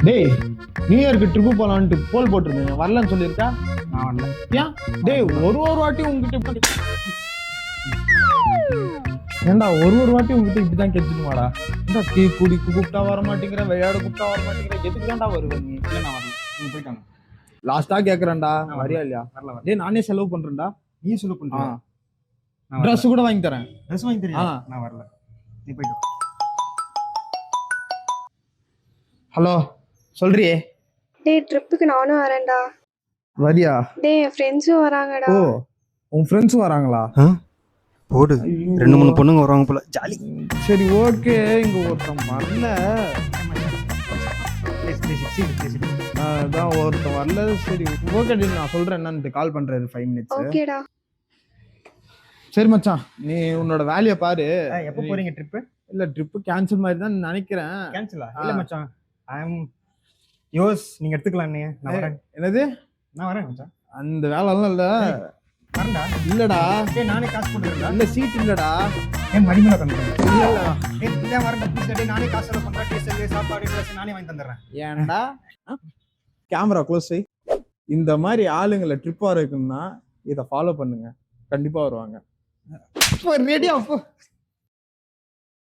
டேய் நியூ இயர்க்கு ட்ரிப்பு போலான்ட்டு போல் போட்டிருந்தீங்க, வரலன்னு சொல்லியிருக்கா? நான் வரல. ஏன் டேய் ஒரு வாட்டி உங்ககிட்ட ஏன்டா ஒரு வாட்டி உங்ககிட்ட இப்படிதான் கெஞ்சிடுமாடா? இந்த டீ குடிக்கு கூப்பிட்டா வர மாட்டேங்கிற, விளையாட கூப்பிட்டா வர மாட்டேங்கிற, எதுக்கு தான்டா வருவேன் நீ? இல்லை நான் வரல. நீங்க போயிட்டாங்க. லாஸ்டா கேக்குறேன்டா, வரியா இல்லையா? வரல வரல. டேய் நானே செலவு பண்றேன்டா. நீ சொல்லு பண்ணுறா. ட்ரெஸ் கூட வாங்கி தரேன். ட்ரெஸ் வாங்கி தெரியும். ஆ. நான் வரல. நீ போயிட்டு வா. ஹலோ சொல்றியே? டேய் ட்ரிப்புக்கு நானும் வரேன்டா. வரியா? டேய் என் ஃப்ரெண்ட்ஸும் வராங்கடா. ஓ உன் ஃப்ரெண்ட்ஸும் வராங்களா? போடு. 2-3 பொண்ணுங்க வருவாங்க போல. ஜாலி. சரி ஓகே. இங்க ஒருத்தன் வரல. அதான் ஒருத்தன் வரல. சரி ஓகே, நான் சொல்றேன் என்னன்னு. கால் பண்றது 5 minutes. ஓகேடா. சரி மச்சான், நீ உன்னோட வேலையை பாரு. எப்போ போறீங்க ட்ரிப்பு? இல்ல ட்ரிப்பு கேன்சல் மாதிரி தான் நினைக்கிறேன். கேன்சலா? இல்ல மச்சான், ஐ அம் யோஸ். நீங்க எடுத்துக்கலாம். நான் வரேன். என்னது? நான் வரேன் மச்சான். அந்த வேலைலாம் இல்ல. வரேன்டா. இல்லடா, டேய் நானே காசு போட்டுறேன்டா. இல்ல சீட் இல்லடா. ஏன் மடிமேல தந்துறேன். இல்ல இல்ல டேய் இல்ல வரேன்டா. ப்ளீஸ் டேய், நானே காசு செலவு பண்றேன். டீசல், சாப்பாடு, ட்ரெஸ் நானே வாங்கி தந்துறேன். ஏன்டா? கேமரா க்ளோஸ் செய். இந்த மாதிரி ஆளுங்களை ட்ரிப் வர இருக்குன்னா இதை ஃபாலோ பண்ணுங்க, கண்டிப்பா வருவாங்க. ரெடியா?